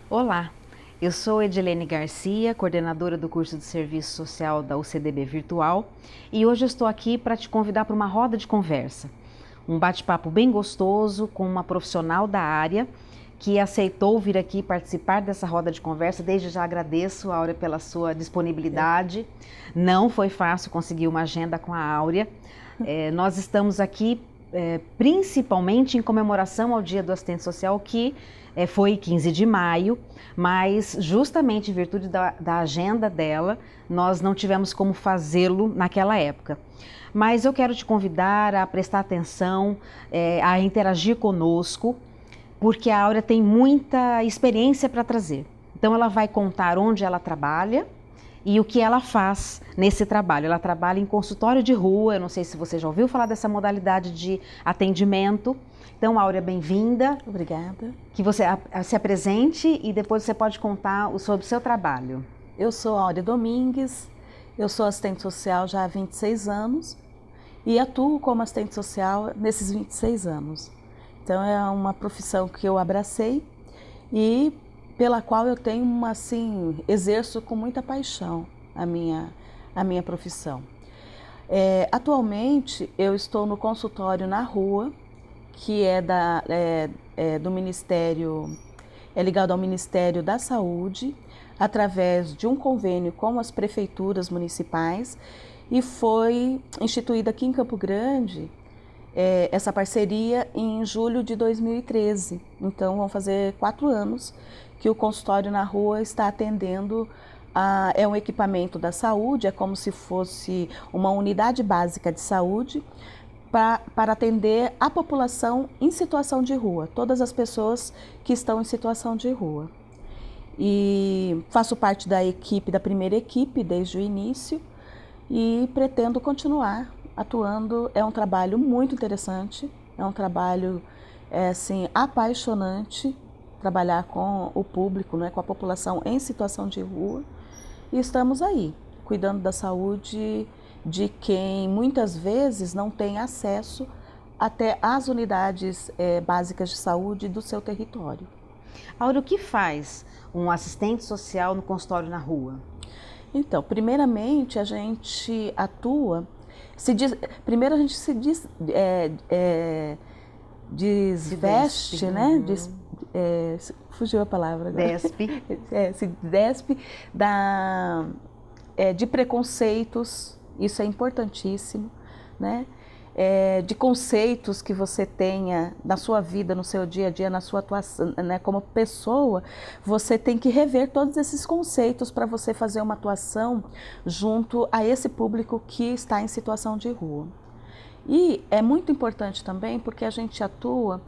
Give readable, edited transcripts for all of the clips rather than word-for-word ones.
Olá, eu sou Edilene Garcia, coordenadora do curso de Serviço Social da UCDB Virtual, e hoje eu estou aqui para te convidar para uma roda de conversa. Um bate-papo bem gostoso com uma profissional da área que aceitou vir aqui participar dessa roda de conversa. Desde já agradeço, Áurea, pela sua disponibilidade. Não foi fácil conseguir uma agenda com a Áurea. Nós estamos aqui principalmente em comemoração ao Dia do Assistente Social, que foi 15 de maio, mas justamente em virtude da agenda dela, nós não tivemos como fazê-lo naquela época. Mas eu quero te convidar a prestar atenção, a interagir conosco, porque a Áurea tem muita experiência para trazer. Então ela vai contar onde ela trabalha e o que ela faz nesse trabalho. Ela trabalha em consultório de rua, eu não sei se você já ouviu falar dessa modalidade de atendimento. Então, Áurea, bem-vinda. Obrigada. Que você se apresente e depois você pode contar sobre o seu trabalho. Eu sou Áurea Domingues, eu sou assistente social já há 26 anos e atuo como assistente social nesses 26 anos. Então, é uma profissão que eu abracei e pela qual eu tenho exerço com muita paixão a minha profissão. Atualmente eu estou no consultório na rua, que do Ministério, ligado ao Ministério da Saúde, através de um convênio com as prefeituras municipais, e foi instituída aqui em Campo Grande essa parceria em julho de 2013. Então vão fazer 4 anos que o consultório na rua está atendendo. É um equipamento da saúde, é como se fosse uma unidade básica de saúde para atender a população em situação de rua, todas as pessoas que estão em situação de rua. E faço parte da primeira equipe desde o início e pretendo continuar atuando. É um trabalho muito interessante, é um trabalho apaixonante, trabalhar com o público, com a população em situação de rua. E estamos aí, cuidando da saúde de quem muitas vezes não tem acesso até às unidades básicas de saúde do seu território. Áurea, o que faz um assistente social no consultório na rua? Então, primeiramente a gente atua, primeiro a gente se desveste, né? Fugiu a palavra agora. Despe. Se despe de preconceitos, isso é importantíssimo, né? De conceitos que você tenha na sua vida, no seu dia a dia, na sua atuação, né? Como pessoa, você tem que rever todos esses conceitos para você fazer uma atuação junto a esse público que está em situação de rua. E é muito importante também porque a gente atua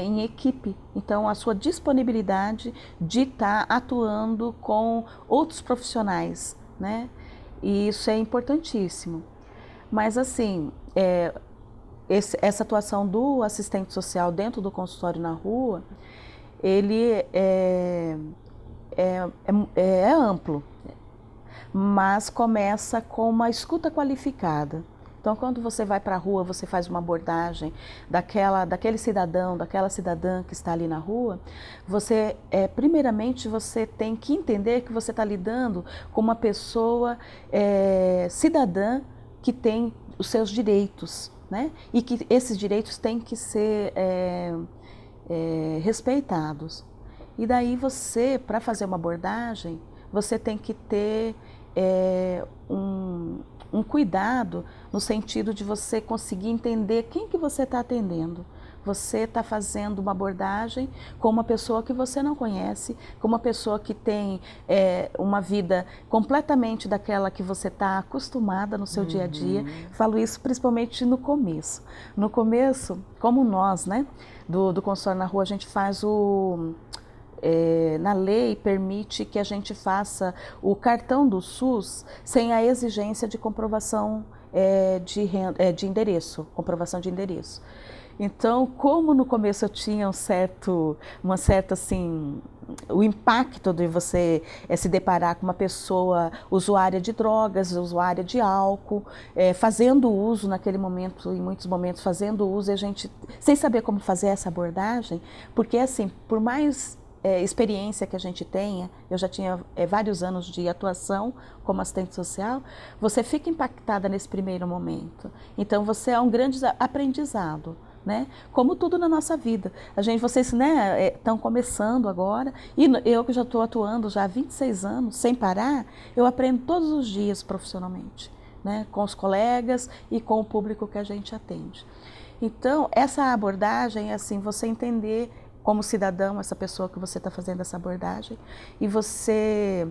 em equipe, então a sua disponibilidade de estar atuando com outros profissionais, né? E isso é importantíssimo. Mas assim, essa atuação do assistente social dentro do consultório na rua, ele é amplo, mas começa com uma escuta qualificada. Então, quando você vai para a rua, você faz uma abordagem daquele cidadão, daquela cidadã que está ali na rua, primeiramente você tem que entender que você está lidando com uma pessoa cidadã que tem os seus direitos, né? E que esses direitos têm que ser respeitados. E daí você, para fazer uma abordagem, você tem que ter um cuidado no sentido de você conseguir entender quem que você está atendendo. Você está fazendo uma abordagem com uma pessoa que você não conhece, com uma pessoa que tem uma vida completamente daquela que você está acostumada no seu dia a dia. Falo isso principalmente no começo. No começo, como nós, né, do consultório na rua, a gente faz na lei permite que a gente faça o cartão do SUS sem a exigência de comprovação de endereço, comprovação de endereço. Então, como no começo eu tinha o impacto de você se deparar com uma pessoa usuária de drogas, usuária de álcool, fazendo uso naquele momento, em muitos momentos fazendo uso, e a gente sem saber como fazer essa abordagem, porque assim, por mais experiência que a gente tenha, eu já tinha vários anos de atuação como assistente social, você fica impactada nesse primeiro momento. Então, você é um grande aprendizado, né? Como tudo na nossa vida. Vocês, né, estão começando agora, e eu que já estou atuando já há 26 anos, sem parar, eu aprendo todos os dias profissionalmente, né? Com os colegas e com o público que a gente atende. Então, essa abordagem é assim, você entender como cidadão, essa pessoa que você está fazendo essa abordagem, e você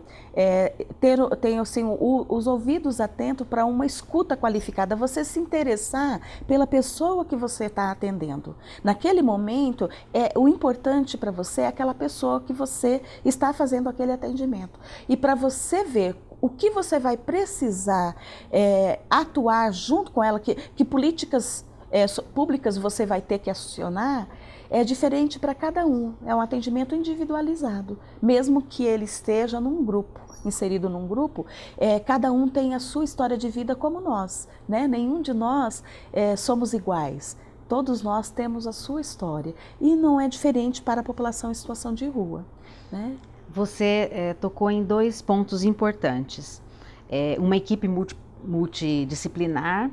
ter assim, os ouvidos atentos para uma escuta qualificada, você se interessar pela pessoa que você está atendendo. Naquele momento, o importante para você é aquela pessoa que você está fazendo aquele atendimento. E para você ver o que você vai precisar atuar junto com ela, que políticas públicas você vai ter que acionar, é diferente para cada um, é um atendimento individualizado, mesmo que ele esteja num grupo, inserido num grupo, cada um tem a sua história de vida como nós, né? Nenhum de nós somos iguais, todos nós temos a sua história e não é diferente para a população em situação de rua, né? Você tocou em 2 pontos importantes, uma equipe multidisciplinar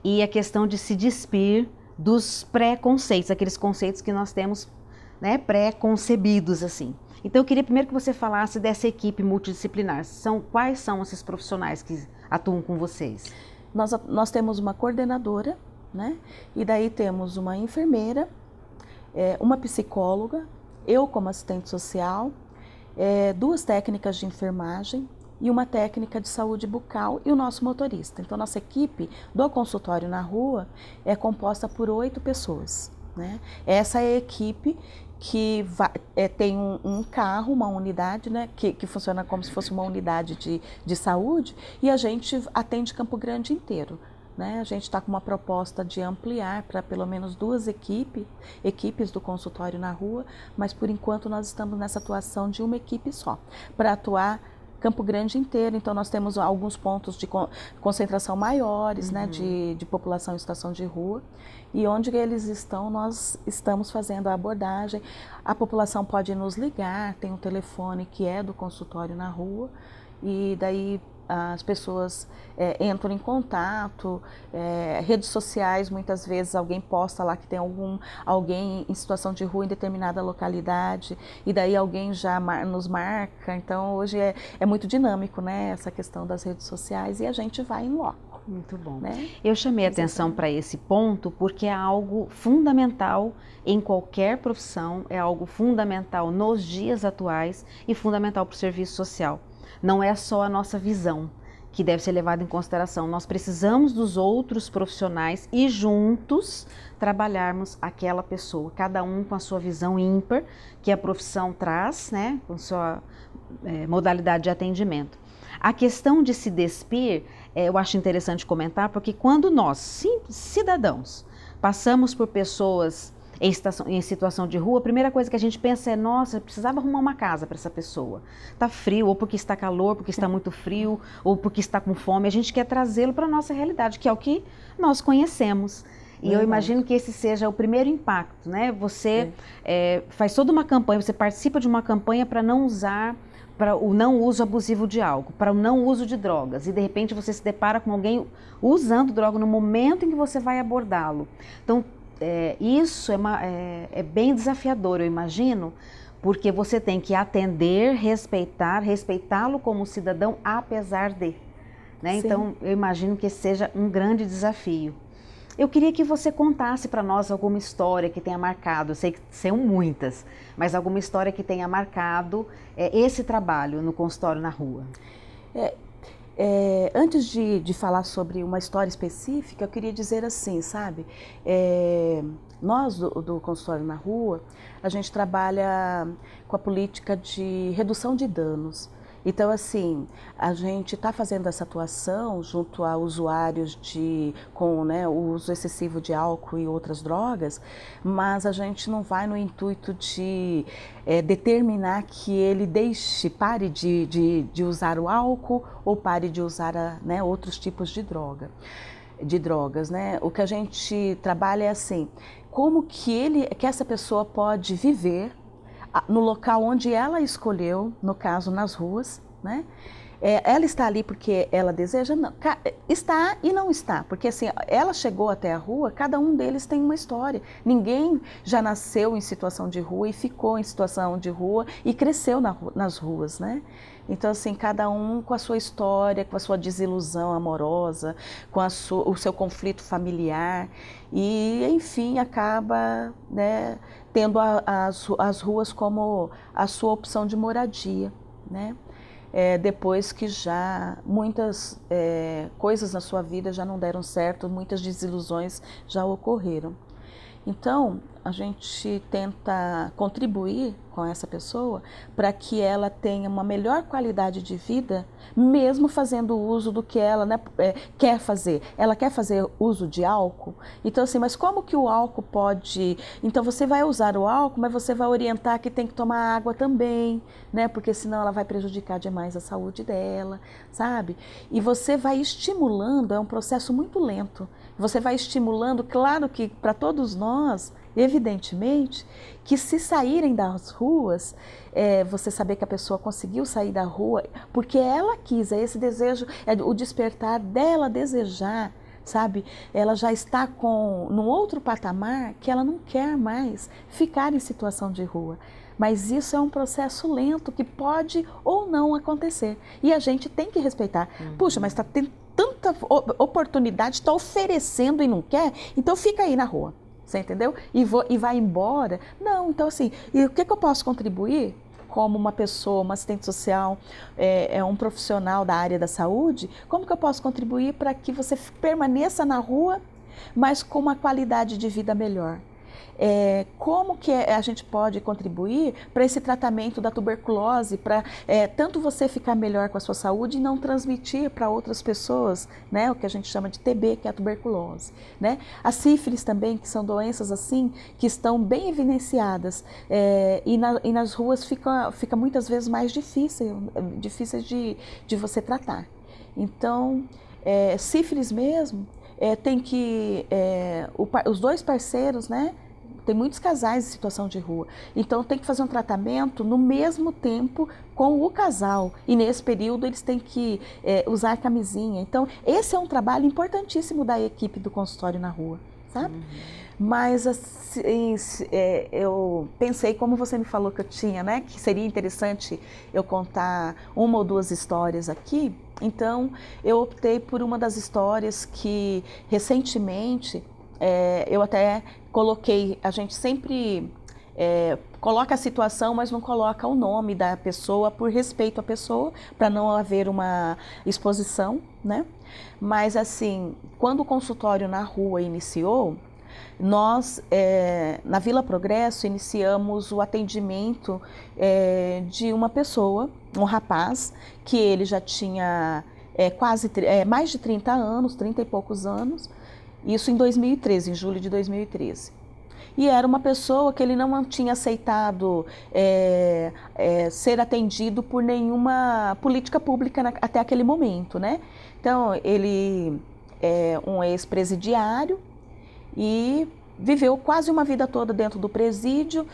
e a questão de se despir dos pré-conceitos, aqueles conceitos que nós temos, né, pré-concebidos assim. Então eu queria primeiro que você falasse dessa equipe multidisciplinar. Quais são esses profissionais que atuam com vocês? Nós temos uma coordenadora, né? E daí temos uma enfermeira, uma psicóloga, eu como assistente social, 2 técnicas de enfermagem e uma técnica de saúde bucal e o nosso motorista. Então, nossa equipe do consultório na rua é composta por 8 pessoas, né? Essa é a equipe que tem um carro, uma unidade, né, que funciona como se fosse uma unidade de saúde, e a gente atende Campo Grande inteiro, né? A gente está com uma proposta de ampliar para pelo menos 2 equipes do consultório na rua, mas por enquanto nós estamos nessa atuação de uma equipe só, para atuar Campo Grande inteiro. Então nós temos alguns pontos de concentração maiores, né, de população em situação de rua, e onde eles estão, nós estamos fazendo a abordagem. A população pode nos ligar, tem um telefone que é do consultório na rua, e daí as pessoas entram em contato, redes sociais, muitas vezes alguém posta lá que tem alguém em situação de rua em determinada localidade, e daí alguém já nos marca. Então hoje é muito dinâmico, né, essa questão das redes sociais, e a gente vai em loco. Muito bom. Né? Eu chamei a atenção para esse ponto porque é algo fundamental em qualquer profissão, é algo fundamental nos dias atuais e fundamental para o serviço social. Não é só a nossa visão que deve ser levada em consideração. Nós precisamos dos outros profissionais e juntos trabalharmos aquela pessoa, cada um com a sua visão ímpar que a profissão traz, né, com sua modalidade de atendimento. A questão de se despir, eu acho interessante comentar, porque quando nós, cidadãos, passamos por pessoas em situação de rua, a primeira coisa que a gente pensa é, nossa, eu precisava arrumar uma casa para essa pessoa. Está frio, ou porque está calor, porque está muito frio, ou porque está com fome. A gente quer trazê-lo para a nossa realidade, que é o que nós conhecemos. E eu imagino que esse seja o primeiro impacto, né? Você faz toda uma campanha, você participa de uma campanha para não usar, para o não uso abusivo de álcool, para o não uso de drogas, e de repente você se depara com alguém usando droga no momento em que você vai abordá-lo. Então, isso é bem desafiador, eu imagino, porque você tem que atender, respeitá-lo como cidadão, apesar de, né? Então, eu imagino que esse seja um grande desafio. Eu queria que você contasse para nós alguma história que tenha marcado, eu sei que são muitas, mas alguma história que tenha marcado esse trabalho no consultório na rua. Antes de falar sobre uma história específica, eu queria dizer assim, sabe? Nós do consultório na rua, a gente trabalha com a política de redução de danos. Então, assim, a gente está fazendo essa atuação junto a usuários com, né, o uso excessivo de álcool e outras drogas, mas a gente não vai no intuito de determinar que ele pare de usar o álcool ou pare de usar né, outros tipos de drogas, né? O que a gente trabalha é assim, como que essa pessoa pode viver no local onde ela escolheu, no caso nas ruas, né? Ela está ali porque ela deseja? Não, está e não está, porque assim, ela chegou até a rua, cada um deles tem uma história. Ninguém já nasceu em situação de rua e ficou em situação de rua e cresceu nas ruas, né? Então, assim, cada um com a sua história, com a sua desilusão amorosa, com o seu conflito familiar e, enfim, acaba, né, tendo as ruas como a sua opção de moradia, né? Depois que já muitas coisas na sua vida já não deram certo, muitas desilusões já ocorreram. Então, a gente tenta contribuir com essa pessoa para que ela tenha uma melhor qualidade de vida, mesmo fazendo uso do que ela, né, quer fazer. Ela quer fazer uso de álcool? Então, assim, mas como que o álcool pode... Então, você vai usar o álcool, mas você vai orientar que tem que tomar água também, né, porque senão ela vai prejudicar demais a saúde dela, sabe? E você vai estimulando, é um processo muito lento. Você vai estimulando, claro que para todos nós, evidentemente, que se saírem das ruas, você saber que a pessoa conseguiu sair da rua porque ela quis, esse desejo, o despertar dela desejar, sabe? Ela já está num outro patamar que ela não quer mais ficar em situação de rua. Mas isso é um processo lento que pode ou não acontecer. E a gente tem que respeitar. Puxa, mas está tendo tanta oportunidade, está oferecendo e não quer, então fica aí na rua. Você entendeu? E vai embora. Não, então assim, e o que eu posso contribuir? Como uma pessoa, uma assistente social, um profissional da área da saúde, como que eu posso contribuir para que você permaneça na rua, mas com uma qualidade de vida melhor? Como que a gente pode contribuir para esse tratamento da tuberculose, para tanto você ficar melhor com a sua saúde e não transmitir para outras pessoas, né, o que a gente chama de TB, que é a tuberculose, né? A sífilis também, que são doenças assim, que estão bem evidenciadas e nas ruas fica muitas vezes mais difíceis de você tratar. Então, sífilis mesmo, tem que, os dois parceiros, né? Tem muitos casais em situação de rua, então tem que fazer um tratamento no mesmo tempo com o casal e nesse período eles têm que usar camisinha. Então esse é um trabalho importantíssimo da equipe do consultório na rua, sabe? Mas assim, eu pensei, como você me falou que eu tinha, né, que seria interessante eu contar uma ou duas histórias aqui, então eu optei por uma das histórias que recentemente eu até coloquei, a gente sempre coloca a situação, mas não coloca o nome da pessoa por respeito à pessoa, para não haver uma exposição, né? Mas assim, quando o consultório na rua iniciou, nós, na Vila Progresso, iniciamos o atendimento de uma pessoa, um rapaz, que ele já tinha mais de 30 anos, 30 e poucos anos, isso em 2013, em julho de 2013. E era uma pessoa que ele não tinha aceitado ser atendido por nenhuma política pública até aquele momento, né? Então, ele é um ex-presidiário e viveu quase uma vida toda dentro do presídio,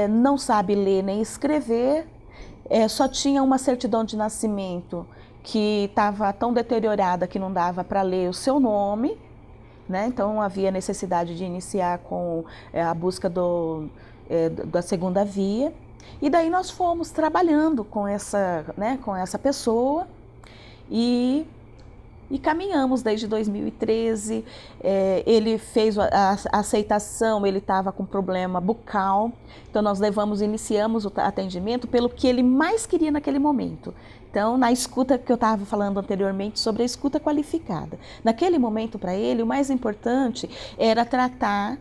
não sabe ler nem escrever, só tinha uma certidão de nascimento que estava tão deteriorada que não dava para ler o seu nome, né? Então havia necessidade de iniciar com a busca da segunda via. E daí nós fomos trabalhando com essa pessoa e caminhamos desde 2013. Ele fez a aceitação, ele estava com problema bucal, então nós iniciamos o atendimento pelo que ele mais queria naquele momento. Então, na escuta que eu estava falando anteriormente sobre a escuta qualificada. Naquele momento, para ele, o mais importante era tratar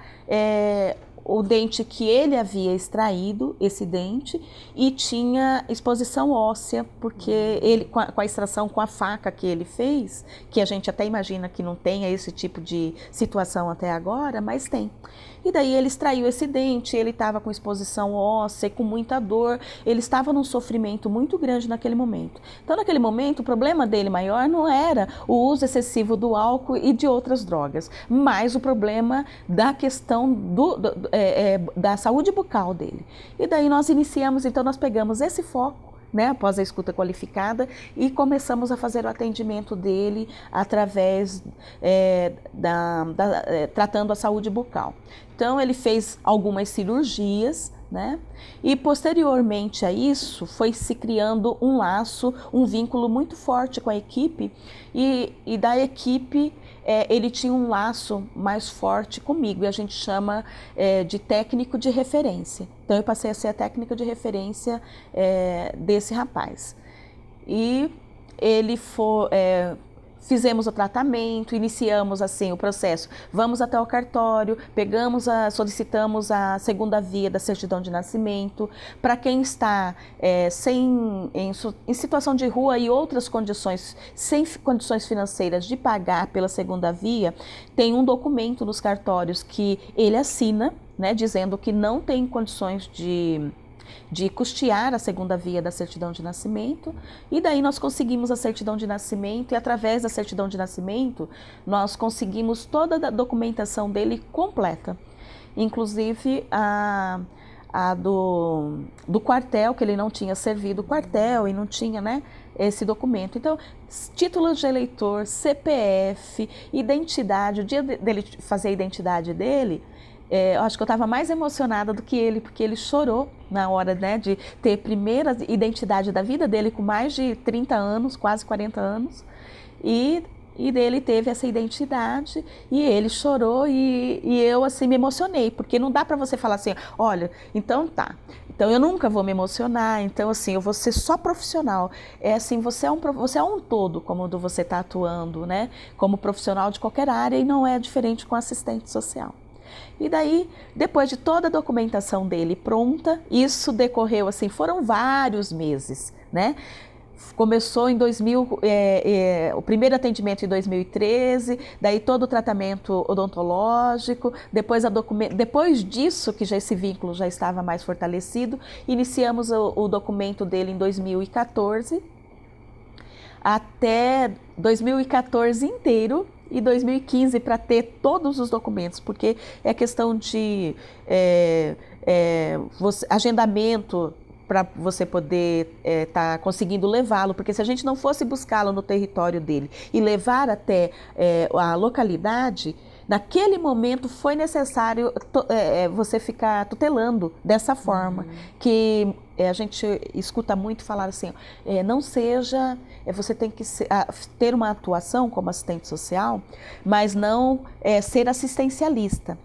o dente que ele havia extraído, esse dente, e tinha exposição óssea, porque ele, com a extração com a faca que ele fez, que a gente até imagina que não tenha esse tipo de situação até agora, mas tem. E daí ele extraiu esse dente, ele estava com exposição óssea, com muita dor, ele estava num sofrimento muito grande naquele momento. Então, naquele momento, o problema dele maior não era o uso excessivo do álcool e de outras drogas, mas o problema da questão da saúde bucal dele. E daí nós iniciamos, então nós pegamos esse foco, né, após a escuta qualificada, e começamos a fazer o atendimento dele através tratando a saúde bucal. Então ele fez algumas cirurgias, né, e posteriormente a isso foi se criando um laço, um vínculo muito forte com a equipe, e da equipe ele tinha um laço mais forte comigo, e a gente chama de técnico de referência. Então eu passei a ser a técnica de referência desse rapaz. E ele foi... Fizemos o tratamento, iniciamos assim o processo. Vamos até o cartório, solicitamos a segunda via da certidão de nascimento. Para quem está em situação de rua e outras condições, sem condições financeiras de pagar pela segunda via, tem um documento nos cartórios que ele assina, né, dizendo que não tem condições de custear a segunda via da certidão de nascimento, e daí nós conseguimos a certidão de nascimento, e através da certidão de nascimento nós conseguimos toda a documentação dele completa, inclusive a do quartel, que ele não tinha servido o quartel e não tinha, né, esse documento. Então, título de eleitor, CPF, identidade, o dia dele fazer a identidade dele, eu acho que eu estava mais emocionada do que ele, porque ele chorou na hora, né, de ter a primeira identidade da vida dele com mais de 30 anos, quase 40 anos, e dele teve essa identidade, e ele chorou, e eu assim me emocionei, porque não dá para você falar assim, olha, então tá, então eu nunca vou me emocionar, então assim, eu vou ser só profissional. Assim, você é um todo, como você está atuando, né, como profissional de qualquer área, e não é diferente com assistente social. E daí, depois de toda a documentação dele pronta, isso decorreu assim, foram vários meses, né? Começou em o primeiro atendimento em 2013, daí todo o tratamento odontológico, depois disso, que já esse vínculo já estava mais fortalecido, iniciamos o documento dele em 2014, até 2014 inteiro, e 2015 para ter todos os documentos, porque é questão de agendamento para você poder tá conseguindo levá-lo, porque se a gente não fosse buscá-lo no território dele e levar até a localidade, naquele momento foi necessário você ficar tutelando dessa forma, que a gente escuta muito falar assim, você tem que ter uma atuação como assistente social, mas não ser assistencialista.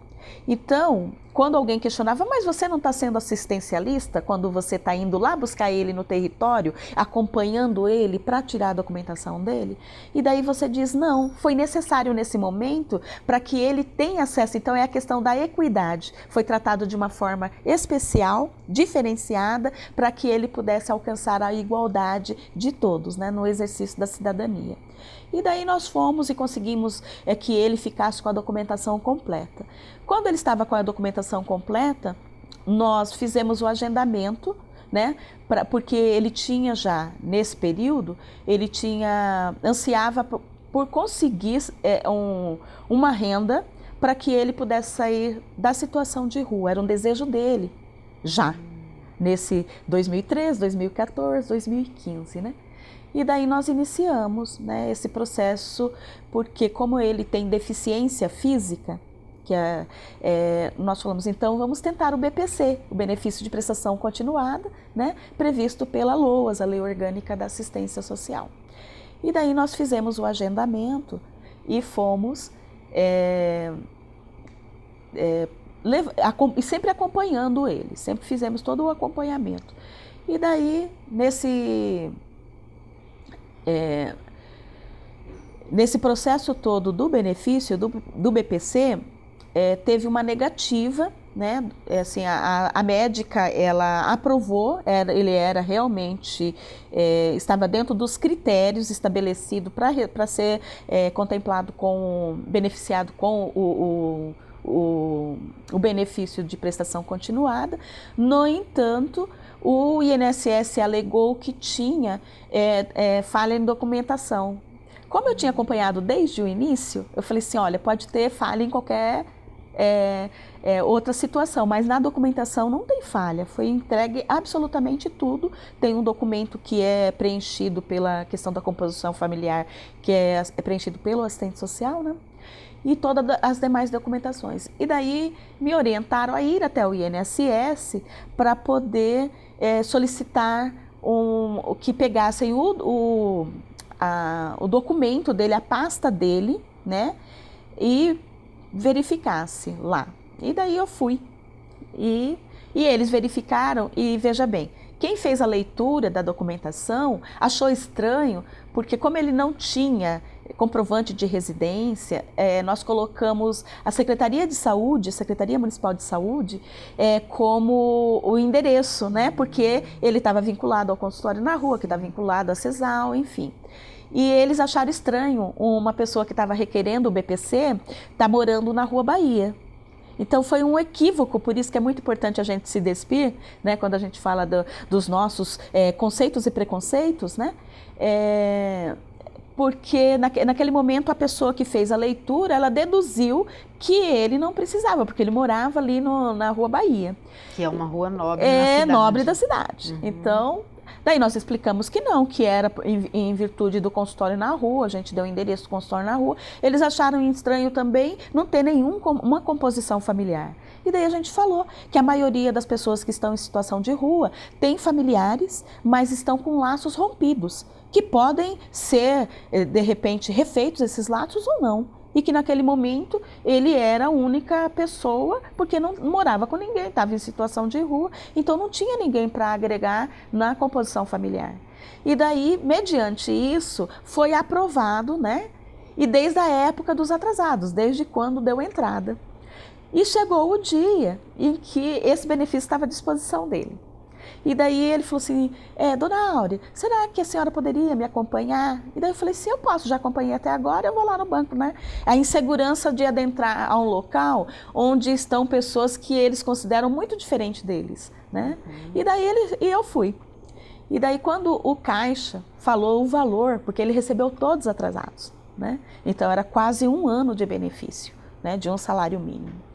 Então, quando alguém questionava, mas você não está sendo assistencialista quando você está indo lá buscar ele no território, acompanhando ele para tirar a documentação dele? E daí você diz, não, foi necessário nesse momento para que ele tenha acesso. Então é a questão da equidade. Foi tratado de uma forma especial, diferenciada, para que ele pudesse alcançar a igualdade de todos, né, no exercício da cidadania. E daí nós fomos e conseguimos que ele ficasse com a documentação completa. Quando ele estava com a documentação completa, nós fizemos o agendamento, né, porque ele tinha já, nesse período, ele ansiava por conseguir uma renda para que ele pudesse sair da situação de rua. Era um desejo dele, já, nesse 2013, 2014, 2015, né? E daí nós iniciamos, né, esse processo, porque como ele tem deficiência física, que nós falamos, então vamos tentar o BPC, o benefício de prestação continuada, né, previsto pela LOAS, a Lei Orgânica da Assistência Social. E daí nós fizemos o agendamento e fomos sempre acompanhando ele, sempre fizemos todo o acompanhamento. E daí, nesse processo todo do benefício do BPC, teve uma negativa, né? Assim, a médica, ela aprovou, ele era realmente, estava dentro dos critérios estabelecidos para ser contemplado beneficiado com o benefício de prestação continuada. No entanto, o INSS alegou que tinha falha em documentação. Como eu tinha acompanhado desde o início, eu falei assim, olha, pode ter falha em qualquer outra situação, mas na documentação não tem falha, foi entregue absolutamente tudo. Tem um documento que é preenchido pela questão da composição familiar, que é preenchido pelo assistente social, né? E todas as demais documentações. E daí me orientaram a ir até o INSS para poder solicitar que pegassem o documento dele, a pasta dele, né? E verificasse lá. E daí eu fui. E eles verificaram e veja bem, quem fez a leitura da documentação achou estranho, porque como ele não tinha comprovante de residência, nós colocamos a Secretaria de Saúde, Secretaria Municipal de Saúde, como o endereço, né? Porque ele estava vinculado ao consultório na rua, que estava vinculado à CESAL, enfim. E eles acharam estranho uma pessoa que estava requerendo o BPC estar morando na Rua Bahia. Então foi um equívoco, por isso que é muito importante a gente se despir, né, quando a gente fala dos nossos conceitos e preconceitos, né? Porque naquele momento a pessoa que fez a leitura, ela deduziu que ele não precisava, porque ele morava ali na Rua Bahia. Que é uma rua nobre na cidade. Nobre da cidade. Uhum. Então, daí nós explicamos que não, que era em virtude do consultório na rua, a gente deu o endereço do consultório na rua. Eles acharam estranho também não ter uma composição familiar. E daí a gente falou que a maioria das pessoas que estão em situação de rua tem familiares, mas estão com laços rompidos, que podem ser, de repente, refeitos esses laços ou não. E que naquele momento ele era a única pessoa, porque não morava com ninguém, estava em situação de rua, então não tinha ninguém para agregar na composição familiar. E daí, mediante isso, foi aprovado, né? E desde a época dos atrasados, desde quando deu entrada. E chegou o dia em que esse benefício estava à disposição dele. E daí ele falou assim, dona Áurea, será que a senhora poderia me acompanhar? E daí eu falei, sim, eu posso, já acompanhei até agora, eu vou lá no banco, né? A insegurança de adentrar a um local onde estão pessoas que eles consideram muito diferente deles, né? E daí eu fui. E daí quando o caixa falou o valor, porque ele recebeu todos atrasados, né? Então era quase 1 ano de benefício, né? De um salário mínimo.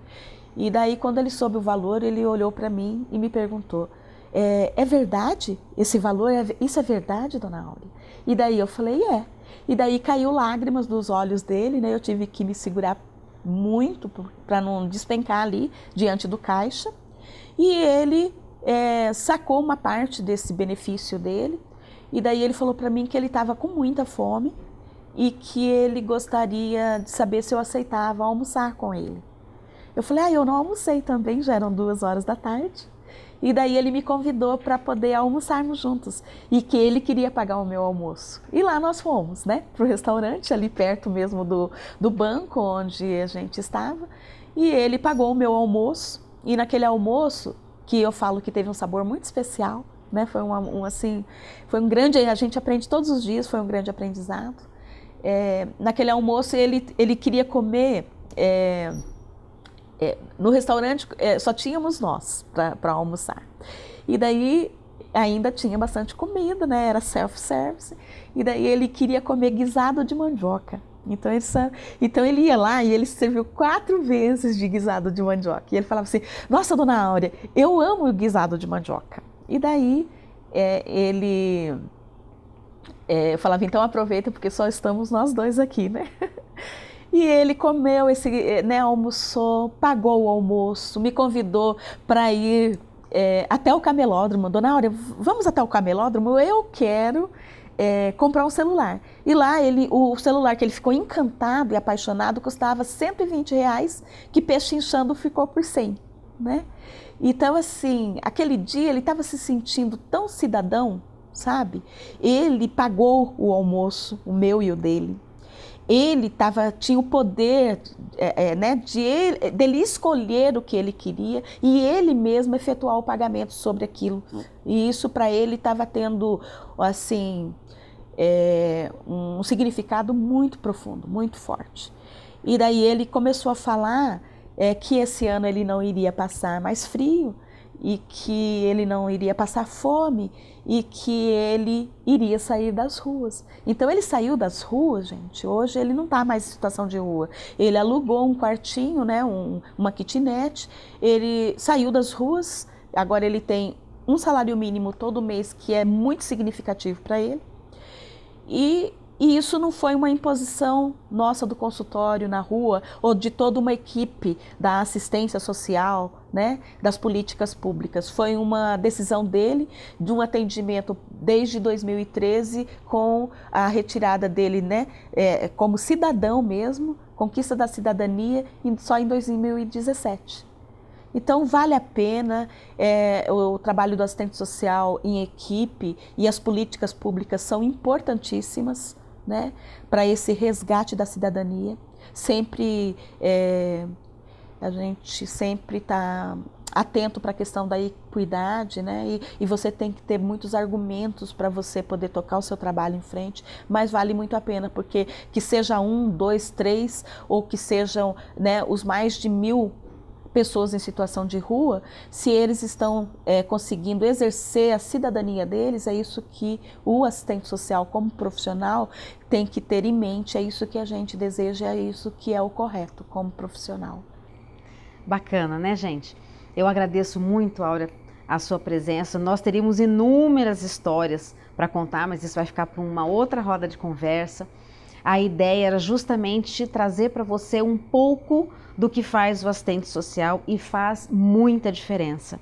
E daí quando ele soube o valor, ele olhou para mim e me perguntou, é verdade esse valor? Isso é verdade, dona Áurea? E daí eu falei, E daí caiu lágrimas dos olhos dele, né? Eu tive que me segurar muito para não despencar ali diante do caixa. E ele sacou uma parte desse benefício dele. E daí ele falou para mim que ele estava com muita fome e que ele gostaria de saber se eu aceitava almoçar com ele. Eu falei, eu não almocei também, já eram 2 horas da tarde. E daí ele me convidou para poder almoçarmos juntos e que ele queria pagar o meu almoço. E lá nós fomos, né, para o restaurante, ali perto mesmo do banco onde a gente estava. E ele pagou o meu almoço. E naquele almoço, que eu falo que teve um sabor muito especial, né, foi foi um grande, a gente aprende todos os dias, foi um grande aprendizado. Naquele almoço ele queria comer... no restaurante só tínhamos nós para almoçar. E daí ainda tinha bastante comida, né? Era self-service. E daí ele queria comer guisado de mandioca. Então ele ia lá e ele serviu 4 vezes de guisado de mandioca. E ele falava assim, nossa, dona Áurea, eu amo o guisado de mandioca. E daí eu falava, então aproveita porque só estamos nós dois aqui, né? E ele comeu almoçou, pagou o almoço, me convidou para ir até o camelódromo. Dona Áurea, vamos até o camelódromo? Eu quero comprar um celular. E lá o celular que ele ficou encantado e apaixonado custava R$120, que pechinchando ficou por 100, né? Então, assim, aquele dia ele estava se sentindo tão cidadão, sabe? Ele pagou o almoço, o meu e o dele. Ele tinha o poder dele escolher o que ele queria e ele mesmo efetuar o pagamento sobre aquilo. E isso para ele estava tendo assim, um significado muito profundo, muito forte. E daí ele começou a falar que esse ano ele não iria passar mais frio e que ele não iria passar fome e que ele iria sair das ruas. Então ele saiu das ruas, gente. Hoje ele não está mais em situação de rua. Ele alugou um quartinho, né, uma kitnet, ele saiu das ruas, agora ele tem um salário mínimo todo mês que é muito significativo para ele. E isso não foi uma imposição nossa do consultório na rua ou de toda uma equipe da assistência social, né, das políticas públicas. Foi uma decisão dele, de um atendimento desde 2013, com a retirada dele, né, como cidadão mesmo, conquista da cidadania, só em 2017. Então vale a pena, o trabalho do assistente social em equipe e as políticas públicas são importantíssimas, né, para esse resgate da cidadania. Sempre a gente sempre está atento para a questão da equidade, né? E você tem que ter muitos argumentos para você poder tocar o seu trabalho em frente, mas vale muito a pena, porque que seja 1, 2, 3 ou que sejam, né, os mais de 1000 pessoas em situação de rua, se eles estão conseguindo exercer a cidadania deles, é isso que o assistente social como profissional tem que ter em mente, é isso que a gente deseja, é isso que é o correto como profissional. Bacana, né, gente? Eu agradeço muito, Áurea, a sua presença. Nós teríamos inúmeras histórias para contar, mas isso vai ficar para uma outra roda de conversa. A ideia era justamente trazer para você um pouco do que faz o assistente social, e faz muita diferença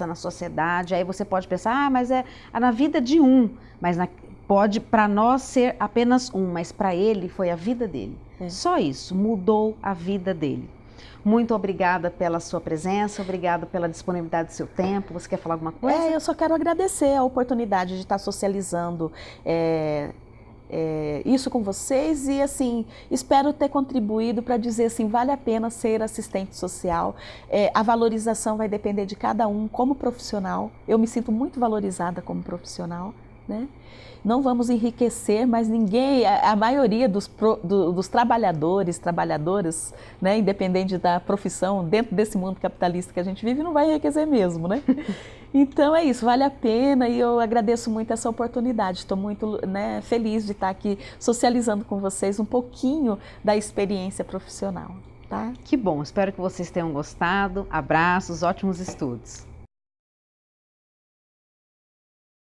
na sociedade. Aí você pode pensar, mas é na vida de um, mas pode para nós ser apenas um, mas para ele foi a vida dele. Só isso, mudou a vida dele. Muito obrigada pela sua presença, obrigada pela disponibilidade do seu tempo. Você quer falar alguma coisa? Eu só quero agradecer a oportunidade de estar socializando isso com vocês e assim, espero ter contribuído para dizer assim, vale a pena ser assistente social. A valorização vai depender de cada um como profissional. Eu me sinto muito valorizada como profissional, né? Não vamos enriquecer, mas ninguém, a maioria dos trabalhadoras, né, independente da profissão, dentro desse mundo capitalista que a gente vive, não vai enriquecer mesmo, né? Então é isso, vale a pena e eu agradeço muito essa oportunidade. Estou muito, né, feliz de estar aqui socializando com vocês um pouquinho da experiência profissional, tá? Que bom, espero que vocês tenham gostado. Abraços, ótimos estudos.